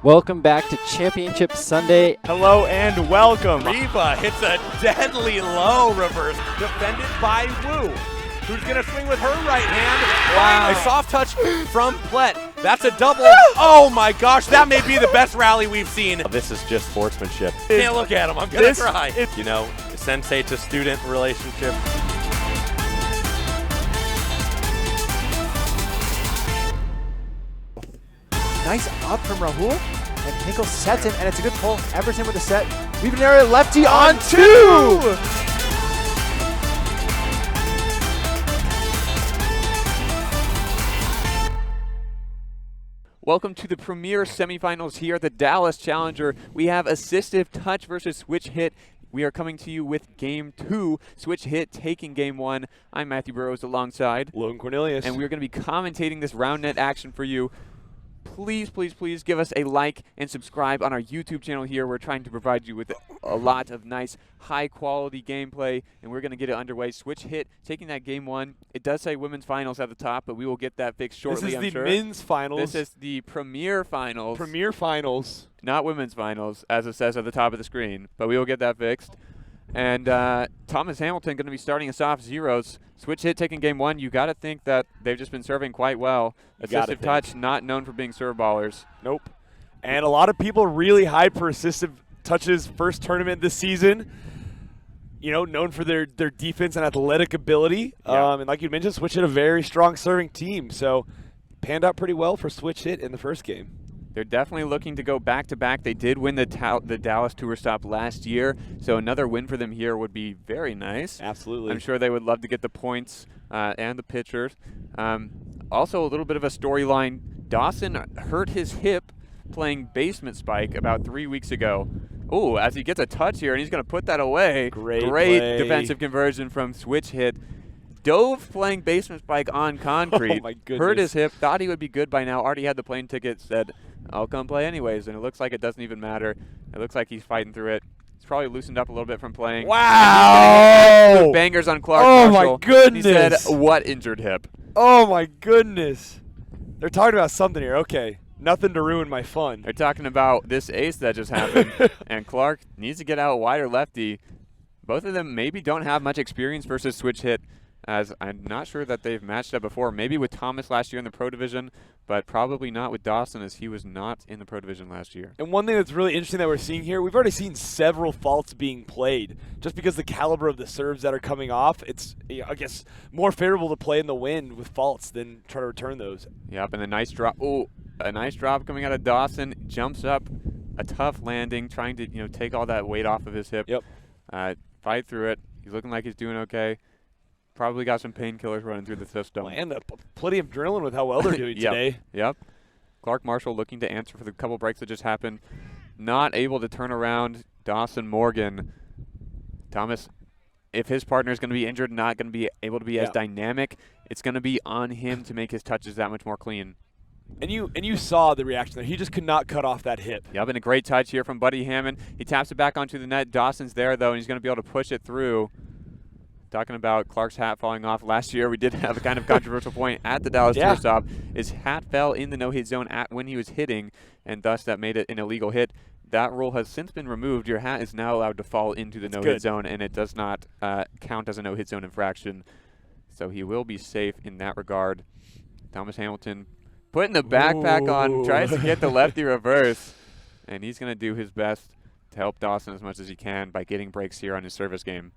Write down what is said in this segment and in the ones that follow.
Welcome back to Championship Sunday. Hello and welcome. Reba hits a deadly low reverse, defended by Wu, who's going to swing with her right hand. Wow. A soft touch from Plett. That's a double. Oh my gosh, that may be the best rally we've seen. This is just sportsmanship. Can't look at him, I'm going to cry. You know, sensei to student relationship. Nice up from Rahul, and Nickel sets him, and it's a good pull. Everson with the set. We've an area lefty on two! Welcome to the premier semifinals here at the Dallas Challenger. We have Assistive Touch versus Switch Hit. We are coming to you with Game 2, Switch Hit taking Game 1. I'm Matthew Burrows alongside Logan Cornelius. and we're going to be commentating this round net action for you. Please, please, please give us a like and subscribe on our YouTube channel here. We're trying to provide you with a lot of nice, high-quality gameplay, and we're going to get it underway. Switch Hit taking that Game 1. It does say women's finals at the top, but we will get that fixed shortly, This is I'm the sure. men's finals. This is the premier finals. Premier finals. Not women's finals, as it says at the top of the screen, but we will get that fixed. And Thomas Hamilton going to be starting us off zeros. Switch Hit taking Game 1. You got to think that they've just been serving quite well. Assistive Touch, not known for being serve ballers. Nope. And a lot of people really hype for Assistive Touch's first tournament this season. You know, known for their defense and athletic ability. Yeah. And like you mentioned, Switch Hit a very strong serving team. So panned out pretty well for Switch Hit in the first game. They're definitely looking to go back-to-back. They did win the Dallas Tour Stop last year, so another win for them here would be very nice. Absolutely. I'm sure they would love to get the points and the pitchers. Also, a little bit of a storyline. Dawson hurt his hip playing basement spike about 3 weeks ago. Oh, as he gets a touch here, and he's going to put that away. Great play. Defensive conversion from Switch Hit. Dove playing basement spike on concrete. Oh, my goodness. Hurt his hip, thought he would be good by now, already had the plane ticket, said, I'll come play anyways, and it looks like it doesn't even matter. It looks like he's fighting through it. He's probably loosened up a little bit from playing. Wow! Bangers on Clark Oh, Marshall. my goodness. He said, what injured hip? Oh, my goodness. They're talking about something here. Okay. Nothing to ruin my fun. They're talking about this ace that just happened, and Clark needs to get out wider lefty. Both of them maybe don't have much experience versus Switch Hit, as I'm not sure that they've matched up before. Maybe with Thomas last year in the Pro Division, but probably not with Dawson, as he was not in the Pro Division last year. And one thing that's really interesting that we're seeing here, we've already seen several faults being played. Just because the caliber of the serves that are coming off, it's, I guess, more favorable to play in the wind with faults than try to return those. Yep, and a nice drop. Oh, a nice drop coming out of Dawson. Jumps up, a tough landing, trying to take all that weight off of his hip. Yep. Fight through it. He's looking like he's doing okay. Probably got some painkillers running through the system. And plenty of adrenaline with how well they're doing today. Yep. Clark Marshall looking to answer for the couple breaks that just happened. Not able to turn around Dawson Morgan. Thomas, if his partner is going to be injured, not going to be able to be as dynamic, it's going to be on him to make his touches that much more clean. And you saw the reaction there. He just could not cut off that hip. Yep, and a great touch here from Buddy Hammon. He taps it back onto the net. Dawson's there, though, and he's going to be able to push it through. Talking about Clark's hat falling off. Last year we did have a kind of controversial point at the Dallas Tour Stop. His hat fell in the no-hit zone when he was hitting, and thus that made it an illegal hit. That rule has since been removed. Your hat is now allowed to fall into the no-hit zone, and it does not count as a no-hit zone infraction. So he will be safe in that regard. Thomas Hamilton putting the backpack on, tries to get the lefty reverse, and he's going to do his best to help Dawson as much as he can by getting breaks here on his service game.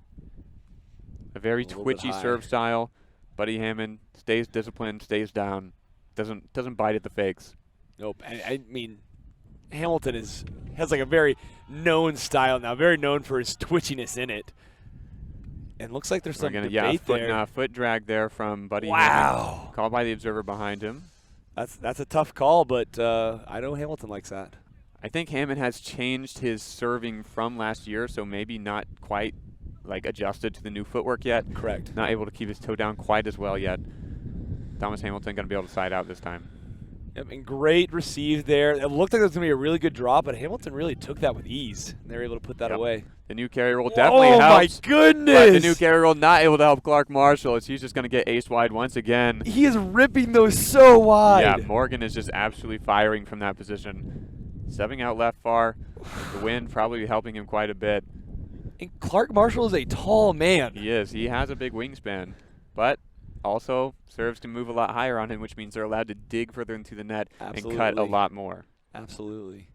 A very twitchy serve style. Buddy Hammon stays disciplined, stays down, doesn't bite at the fakes. Nope. I mean, Hamilton has like a very known style now, very known for his twitchiness in it. And looks like there's some debate there. Foot drag there from Buddy Hammon. Called by the observer behind him. That's a tough call, but I know Hamilton likes that. I think Hammon has changed his serving from last year, so maybe not quite adjusted to the new footwork yet. Correct. Not able to keep his toe down quite as well yet. Thomas Hamilton going to be able to side out this time. Yep, and great receive there. It looked like it was going to be a really good drop, but Hamilton really took that with ease. And they were able to put that away. The new carry roll definitely helps. Oh, my goodness. But the new carry roll not able to help Clark Marshall, as he's just going to get ace wide once again. He is ripping those so wide. Yeah, Morgan is just absolutely firing from that position. Stepping out left far. The wind probably helping him quite a bit. And Clark Marshall is a tall man. He is. He has a big wingspan. But also, serves can move a lot higher on him, which means they're allowed to dig further into the net and cut a lot more. Absolutely.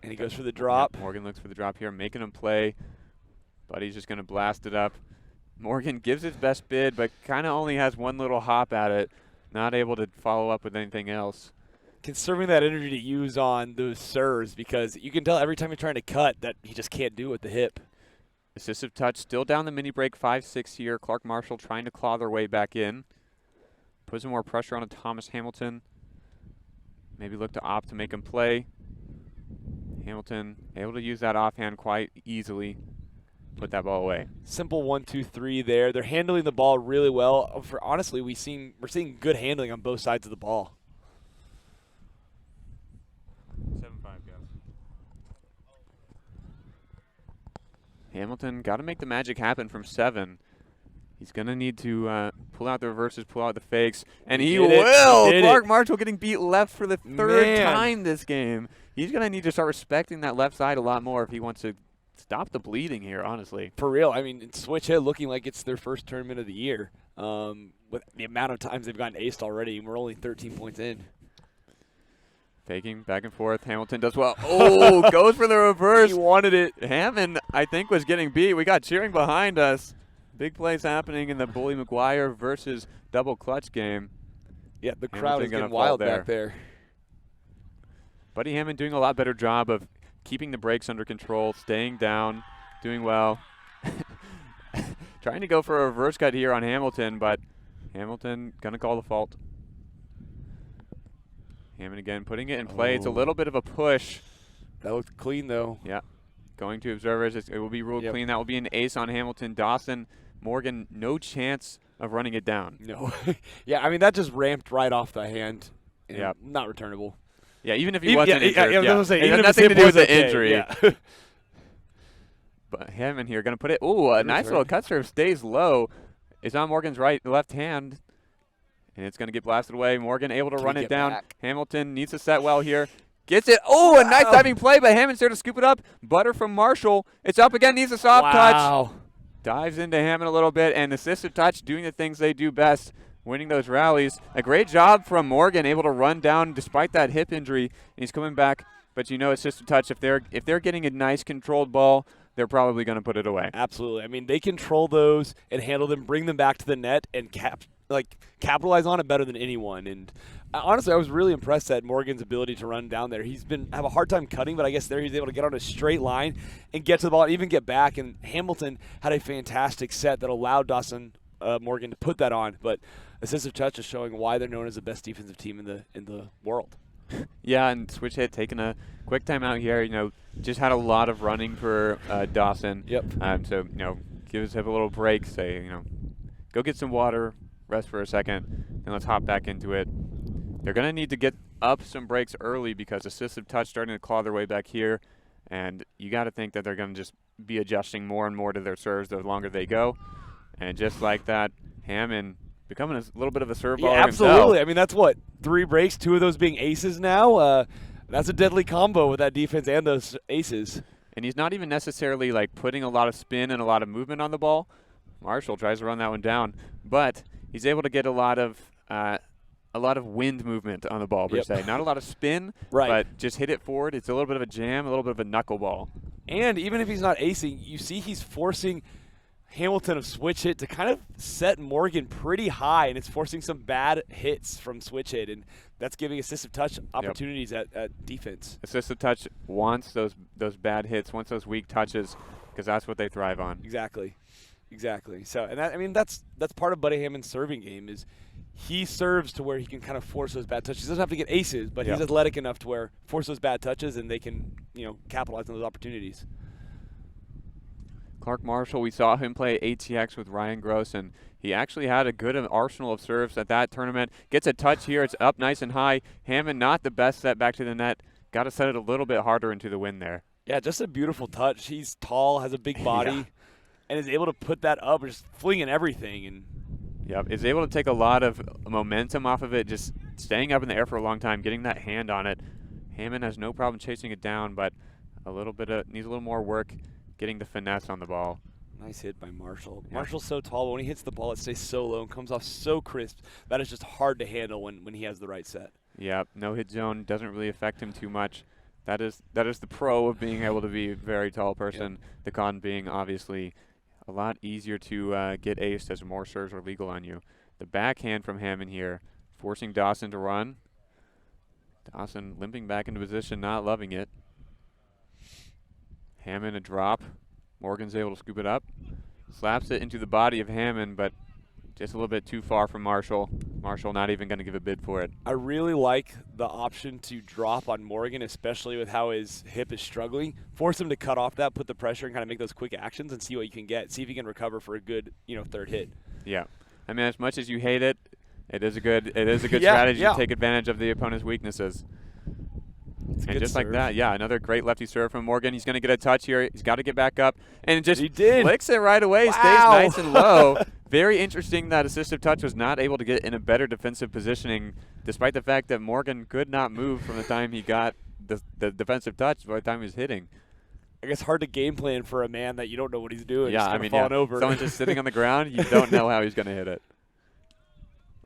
And he goes for the drop. Morgan looks for the drop here, making him play. Buddy's just going to blast it up. Morgan gives his best bid, but kind of only has one little hop at it. Not able to follow up with anything else. Conserving that energy to use on those serves, because you can tell every time you're trying to cut that he just can't do it with the hip. Assistive touch still down the mini break 5-6 here. Clark Marshall trying to claw their way back in. Put some more pressure on Thomas Hamilton. Maybe look to opt to make him play. Hamilton able to use that offhand quite easily. Put that ball away. Simple 1-2-3 there. They're handling the ball really well. Honestly, we're seeing good handling on both sides of the ball. 7-5, guys. Hamilton got to make the magic happen from 7. He's going to need to pull out the reverses, pull out the fakes, and he will. Clark Marshall getting beat left for the third time this game. He's going to need to start respecting that left side a lot more if he wants to stop the bleeding here, honestly. For real. I mean, switch hit looking like it's their first tournament of the year. With the amount of times they've gotten aced already, and we're only 13 points in. Faking back and forth. Hamilton does well. Oh, goes for the reverse. He wanted it. Hammon, I think, was getting beat. We got cheering behind us. Big plays happening in the Bully McGuire versus double clutch game. Yeah, the crowd is getting wild back there. Buddy Hammon doing a lot better job of keeping the brakes under control, staying down, doing well. Trying to go for a reverse cut here on Hamilton, but Hamilton going to call the fault. Hammon again putting it in play. It's a little bit of a push. That looked clean, though. Yeah. Going to observers. It will be ruled clean. That will be an ace on Hamilton. Dawson Morgan, no chance of running it down. No. Yeah, I mean, that just ramped right off the hand. Yeah. Not returnable. Yeah, even if he wasn't injured. Even it had if nothing to do with the okay, injury. Yeah. But Hammon here going to put it. Ooh, a nice little cut serve. Stays low. It's on Morgan's left hand. And it's going to get blasted away. Morgan able to run it down. Back. Hamilton needs to set well here. Gets it. Oh, a nice diving play by Hammond's there to scoop it up. Butter from Marshall. It's up again. Needs a soft touch. Dives into Hammond a little bit. And Assistive Touch doing the things they do best. Winning those rallies. A great job from Morgan. Able to run down despite that hip injury. And he's coming back. But you know, Assistive Touch, if they're getting a nice controlled ball, they're probably going to put it away. Absolutely. I mean, they control those and handle them, bring them back to the net, and capitalize on it better than anyone. And honestly, I was really impressed at Morgan's ability to run down there. He's have a hard time cutting, but I guess there he's able to get on a straight line and get to the ball and even get back. And Hamilton had a fantastic set that allowed Dawson Morgan to put that on. But Assistive Touch is showing why they're known as the best defensive team in the world. Yeah, and switch hit taking a quick timeout here. You know, just had a lot of running for Dawson. Yep. So you know, give us a little break. Say, you know, go get some water, rest for a second, and let's hop back into it. They're going to need to get up some breaks early because Assistive Touch starting to claw their way back here, and you got to think that they're going to just be adjusting more and more to their serves the longer they go. And just like that, Hammond becoming a little bit of a serve baller absolutely. himself. I mean, that's what, 3 breaks, 2 of those being aces now. That's a deadly combo with that defense and those aces. And he's not even necessarily like putting a lot of spin and a lot of movement on the ball. Marshall tries to run that one down, but he's able to get a lot of wind movement on the ball per se. Not a lot of spin, but just hit it forward. It's a little bit of a jam, a little bit of a knuckleball. And even if he's not acing, you see he's forcing Hamilton of switch hit to kind of set Morgan pretty high, and it's forcing some bad hits from switch hit, and that's giving Assistive Touch opportunities at defense. Assistive Touch wants those bad hits, wants those weak touches, because that's what they thrive on. Exactly. So, and that's part of Buddy Hammond's serving game is he serves to where he can kind of force those bad touches. He doesn't have to get aces, but he's athletic enough to where force those bad touches and they can, capitalize on those opportunities. Clark Marshall, we saw him play ATX with Ryan Gross, and he actually had a good arsenal of serves at that tournament. Gets a touch here. It's up nice and high. Hammond not the best set back to the net. Got to set it a little bit harder into the wind there. Yeah, just a beautiful touch. He's tall, has a big body, and is able to put that up, just flinging everything. And is able to take a lot of momentum off of it, just staying up in the air for a long time, getting that hand on it. Hammon has no problem chasing it down, but needs a little more work getting the finesse on the ball. Nice hit by Marshall. Yeah. Marshall's so tall, but when he hits the ball, it stays so low and comes off so crisp. That is just hard to handle when he has the right set. Yeah, no hit zone doesn't really affect him too much. That is the pro of being able to be a very tall person. Yep. The con being obviously a lot easier to get aced as more serves are legal on you. The backhand from Hammon here, forcing Dawson to run. Dawson limping back into position, not loving it. Hammon a drop. Morgan's able to scoop it up. Slaps it into the body of Hammon, but just a little bit too far from Marshall. Marshall not even going to give a bid for it. I really like the option to drop on Morgan, especially with how his hip is struggling. Force him to cut off that, put the pressure, and kind of make those quick actions and see what you can get. See if you can recover for a good, third hit. Yeah. I mean, as much as you hate it, it is a good Yeah, strategy yeah. to take advantage of the opponent's weaknesses. And just like serve. that, yeah, another great lefty serve from Morgan. He's going to get a touch here. He's got to get back up. And just He did. flicks it right away. Wow. Stays nice and low. Very interesting that Assistive Touch was not able to get in a better defensive positioning, despite the fact that Morgan could not move from the time he got the defensive touch by the time he was hitting. I guess hard to game plan for a man that you don't know what he's doing. Yeah, Just I kinda mean, falling over. someone just sitting on the ground, you don't know how he's going to hit it.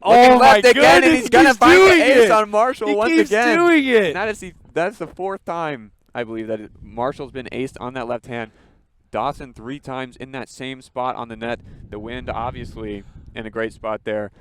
Oh, Looking my left again, and goodness, he's going to keeps find the doing ace it. on Marshall He once keeps again. doing it. That's the fourth time, I believe, that Marshall's been aced on that left hand. Dawson 3 times in that same spot on the net. The wind, obviously, in a great spot there,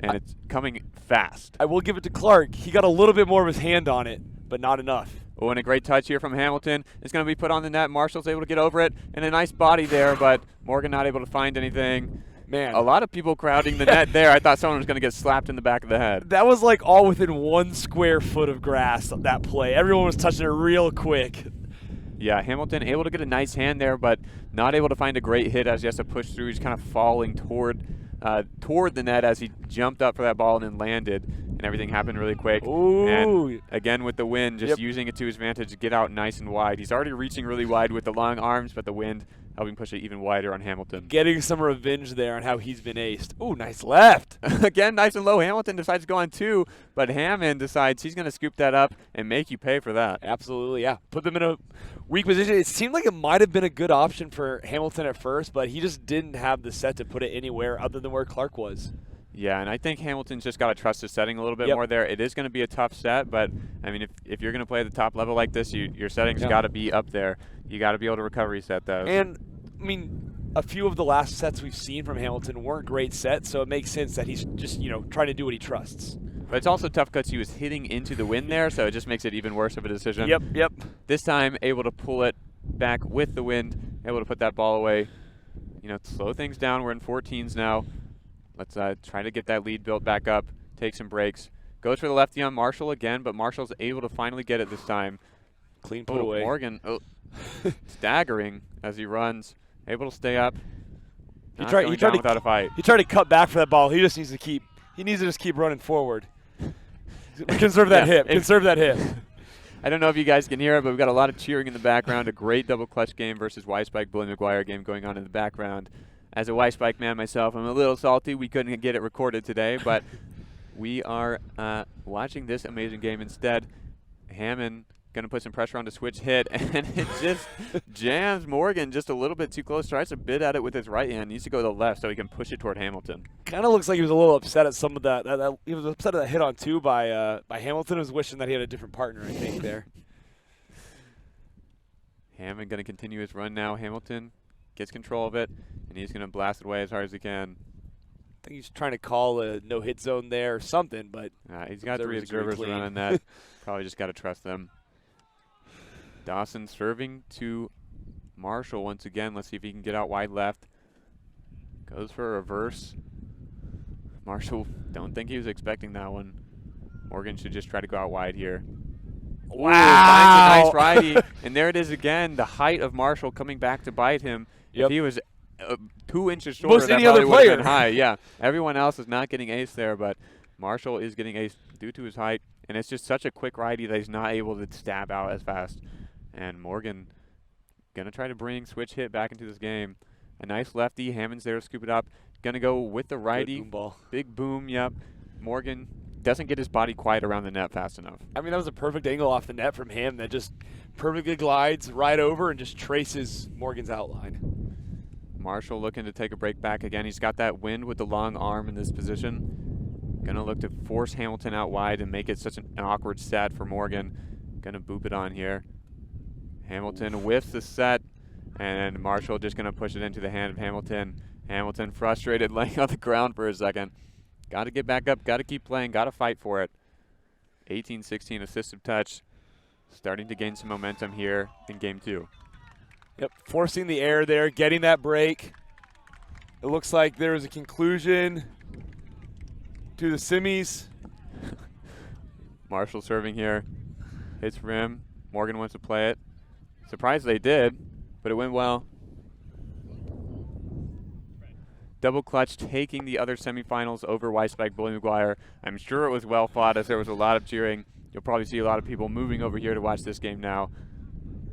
and it's coming fast. I will give it to Clark. He got a little bit more of his hand on it, but not enough. Oh, and a great touch here from Hamilton. It's going to be put on the net. Marshall's able to get over it, and a nice body there, but Morgan not able to find anything. Man. A lot of people crowding the net there. I thought someone was going to get slapped in the back of the head. That was like all within 1 square foot of grass, that play. Everyone was touching it real quick. Yeah, Hamilton able to get a nice hand there, but not able to find a great hit as he has to push through. He's kind of falling toward the net as he jumped up for that ball and then landed, and everything happened really quick. Ooh. And again with the wind, just Yep. using it to his advantage to get out nice and wide. He's already reaching really wide with the long arms, but the wind helping push it even wider on Hamilton. Getting some revenge there on how he's been aced. Ooh, nice left. Again, nice and low. Hamilton decides to go on 2, but Hammond decides he's going to scoop that up and make you pay for that. Absolutely, yeah. Put them in a weak position. It seemed like it might have been a good option for Hamilton at first, but he just didn't have the set to put it anywhere other than where Clark was. Yeah, and I think Hamilton's just got to trust his setting a little bit Yep. more there. It is going to be a tough set, but, I mean, if you're going to play at the top level like this, your settings Yeah. got to be up there. You got to be able to recovery set those. And, I mean, a few of the last sets we've seen from Hamilton weren't great sets, so it makes sense that he's just, trying to do what he trusts. But it's also tough because he was hitting into the wind there, so it just makes it even worse of a decision. Yep. This time, able to pull it back with the wind, able to put that ball away. Slow things down. We're in 14s now. Let's try to get that lead built back up, take some breaks. Goes for the lefty on Marshall again, but Marshall's able to finally get it this time. Clean put away. Morgan staggering as he runs, able to stay up. He Not tried going to down without a fight. He tried to cut back for that ball. He needs to just keep running forward. Conserve that hip. Conserve that hip. I don't know if you guys can hear it, but we've got a lot of cheering in the background. A great double clutch game versus Y-Spike Billy McGuire game going on in the background. As a Y-Spike man myself, I'm a little salty we couldn't get it recorded today, but we are watching this amazing game instead. Hammon going to put some pressure on the switch hit, and it just jams Morgan just a little bit too close. Tries to bid at it with his right hand. Needs to go to the left so he can push it toward Hamilton. Kind of looks like he was a little upset at some of that. He was upset at that hit on 2 by Hamilton. He was wishing that he had a different partner, I think, there. Hammon going to continue his run now. Hamilton gets control of it, and he's going to blast it away as hard as he can. I think he's trying to call a no-hit zone there or something, but He's got 3 observers agree observers clean. around that. Probably just got to trust them. Dawson serving to Marshall once again. Let's see if he can get out wide left. Goes for a reverse. Marshall, don't think he was expecting that one. Morgan should just try to go out wide here. Wow. Finds a nice righty. And there it is again, the height of Marshall coming back to bite him. Yep. If he was 2 inches shorter, Most that any other probably would have been player. high. Yeah, everyone else is not getting ace there, but Marshall is getting ace due to his height. And it's just such a quick righty that he's not able to stab out as fast. And Morgan going to try to bring switch hit back into this game. A nice lefty. Hammond's there to scoop it up. Going to go with the righty. Good boom ball. Big boom, yep. Morgan doesn't get his body quite around the net fast enough. I mean, that was a perfect angle off the net from him that just perfectly glides right over and just traces Morgan's outline. Marshall looking to take a break back again. He's got that wind with the long arm in this position. Gonna look to force Hamilton out wide and make it such an awkward set for Morgan. Gonna boop it on here. Hamilton whiffs the set, and Marshall just gonna push it into the hand of Hamilton. Hamilton frustrated, laying on the ground for a second. Got to get back up, got to keep playing, got to fight for it. 18-16 assistive touch, starting to gain some momentum here in game 2. Yep, forcing the air there, getting that break. It looks like there is a conclusion to the semis. Marshall serving here, hits rim. Morgan wants to play it. Surprised they did, but it went well. Double clutch taking the other semifinals over Weisbeck, Bully McGuire. I'm sure it was well fought as there was a lot of cheering. You'll probably see a lot of people moving over here to watch this game now.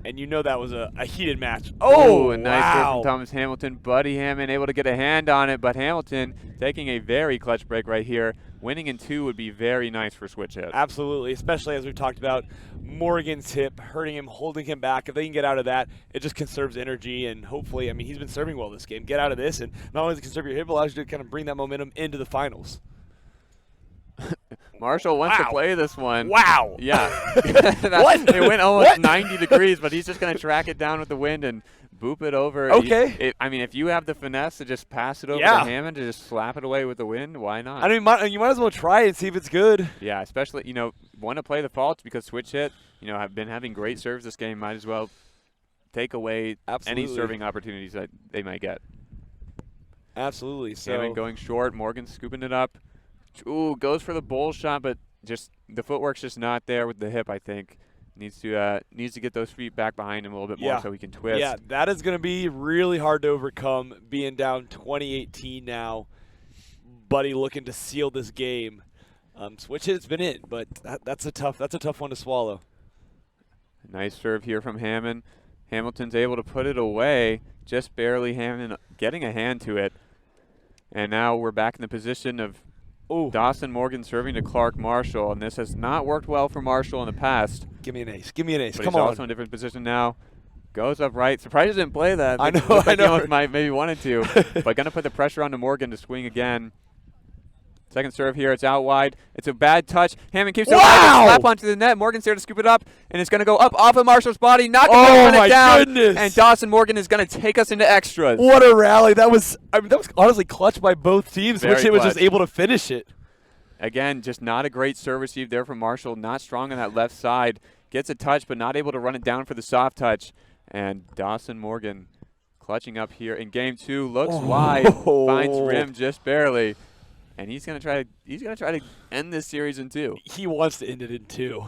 And you know that was a heated match. Oh, a nice serve wow. from Thomas Hamilton. Buddy Hammon able to get a hand on it, but Hamilton taking a very clutch break right here. Winning in 2 would be very nice for switch hit. Absolutely, especially as we've talked about Morgan's hip hurting him, holding him back. If they can get out of that, it just conserves energy, and hopefully, I mean, he's been serving well this game. Get out of this, and not only does it conserve your hip, it allows you to kind of bring that momentum into the finals. Marshall wants to play this one. Wow. Yeah. What? It went almost What? 90 degrees, but he's just going to track it down with the wind and boop it over. Okay. I mean, if you have the finesse to just pass it over Yeah. to Hammond to just slap it away with the wind, why not? I mean, you might as well try it and see if it's good. Yeah, especially, want to play the faults because switch hit, have been having great serves this game. Might as well take away Absolutely. any serving opportunities that they might get. Absolutely. So Hammond going short, Morgan scooping it up. Ooh, goes for the bowl shot, but just the footwork's just not there with the hip, I think. Needs to get those feet back behind him a little bit more so he can twist. Yeah, that is going to be really hard to overcome, being down 2018 now. Buddy looking to seal this game. Switch hit's been in, but that's a tough one to swallow. Nice serve here from Hammond. Hamilton's able to put it away, just barely. Hammond getting a hand to it. And now we're back in the position of Dawson Morgan serving to Clark Marshall, and this has not worked well for Marshall in the past. Give me an ace. Give me an ace. But Come he's on. also in a different position now. Goes up right. Surprised he didn't play that. I know. Looks like I he know. almost might maybe wanted to, but going to put the pressure on to Morgan to swing again. Second serve here. It's out wide. It's a bad touch. Hammond keeps it wide. Slap onto the net. Morgan's there to scoop it up, and it's going to go up off of Marshall's body. Not going to run it down. Goodness. And Dawson Morgan is going to take us into extras. What a rally. That was honestly clutch by both teams. Very Which it was just clutch. able to finish it. Again, just not a great serve receive there from Marshall. Not strong on that left side. Gets a touch, but not able to run it down for the soft touch. And Dawson Morgan clutching up here in game 2. Looks wide, finds rim just barely, and he's gonna try to end this series in 2. He wants to end it in 2.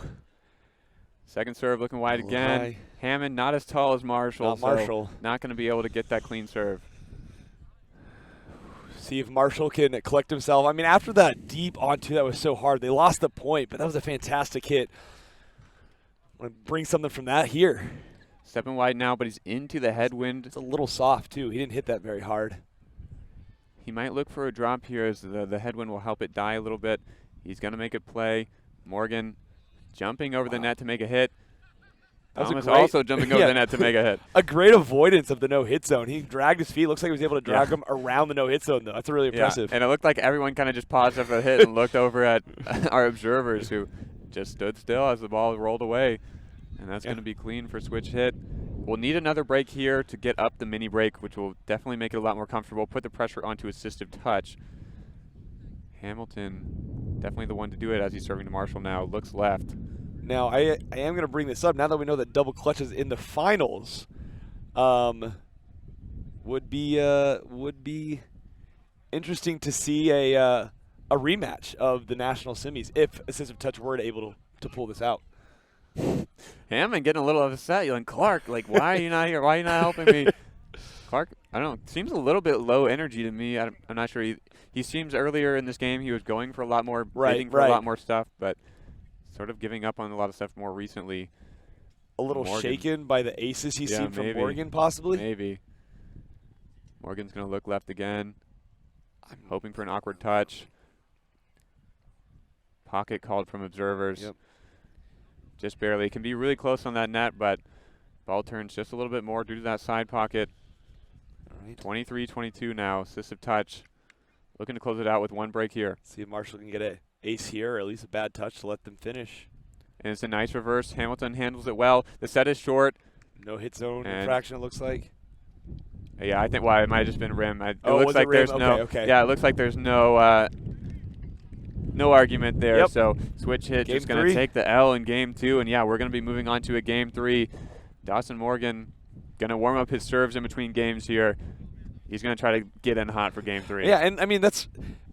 Second serve looking wide again. Hammond not as tall as Marshall. Not Marshall. So not gonna be able to get that clean serve. See if Marshall can collect himself. I mean, after that deep onto that was so hard, they lost the point, but that was a fantastic hit. I'm going to bring something from that here. Stepping wide now, but he's into the headwind. It's a little soft, too. He didn't hit that very hard. He might look for a drop here as the headwind will help it die a little bit. He's going to make it play. Morgan jumping over the net to make a hit. Thomas also jumping over the net to make a hit. A great avoidance of the no-hit zone. He dragged his feet. Looks like he was able to drag him around the no-hit zone, though. That's really impressive. And it looked like everyone kind of just paused after the hit and looked over at our observers who just stood still as the ball rolled away. And that's going to be clean for switch hit. We'll need another break here to get up the mini break, which will definitely make it a lot more comfortable. Put the pressure onto assistive touch. Hamilton, definitely the one to do it as he's serving to Marshall now. Looks left. Now, I am going to bring this up. Now that we know that double clutch is in the finals, would be interesting to see a rematch of the national semis if Assistive Touch were able to pull this out. Hammond getting a little upset. You're like, Clark, like, why are you not here? Why are you not helping me? Clark, I don't know, seems a little bit low energy to me. I'm not sure. He seems earlier in this game he was going for a lot more, bidding for a lot more stuff, but sort of giving up on a lot of stuff more recently. A little shaken by the aces he's seen from Morgan, possibly? Maybe. Morgan's going to look left again. I'm hoping for an awkward touch. Pocket called from observers. Yep. Just barely. It can be really close on that net, but ball turns just a little bit more due to that side pocket. All right. 23-22 now. Assistive touch. Looking to close it out with one break here. See if Marshall can get an ace here, or at least a bad touch to let them finish. And it's a nice reverse. Hamilton handles it well. The set is short. No hit zone And infraction, it looks like. Yeah, I think it might have just been rim. It Oh, looks was it like rim? there's no. Okay. Yeah, it looks like there's no no argument there. Yep. So switch hit Game just going 3. to take the L in game 2, and yeah, we're going to be moving on to a game 3. Dawson Morgan going to warm up his serves in between games here. He's going to try to get in hot for game 3. Yeah, and I mean that's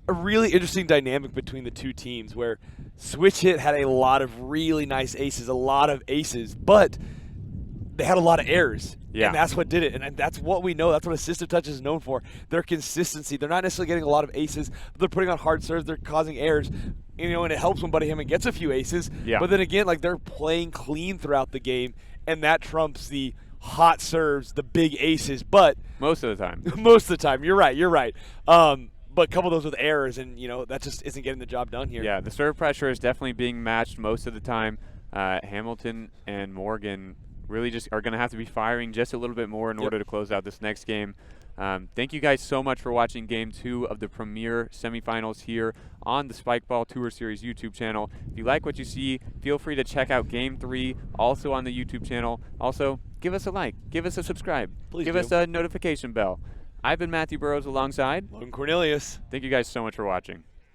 a really interesting dynamic between the two teams, where Switch Hit had a lot of really nice aces, a lot of aces, but they had a lot of errors. Yeah. And that's what did it. And that's what we know. That's what Assistive Touch is known for. Their consistency. They're not necessarily getting a lot of aces, but they're putting on hard serves. They're causing errors. You know, and it helps when Buddy Hammon gets a fefew aces. Yeah. But then again, like, they're playing clean throughout the game, and that trumps the hot serves, the big aces. But Most of the time. most of the time, you're right. But couple those with errors, and you know that just isn't getting the job done here. Yeah, the serve pressure is definitely being matched most of the time. Hamilton and Morgan really just are going to have to be firing just a little bit more in order to close out this next game. Thank you guys so much for watching Game 2 of the Premier Semifinals here on the Spike Ball Tour Series YouTube channel. If you like what you see, feel free to check out Game 3 also on the YouTube channel. Also, give us a like, give us a subscribe, Please give do. us a notification bell. I've been Matthew Burrows alongside Logan Cornelius. Thank you guys so much for watching.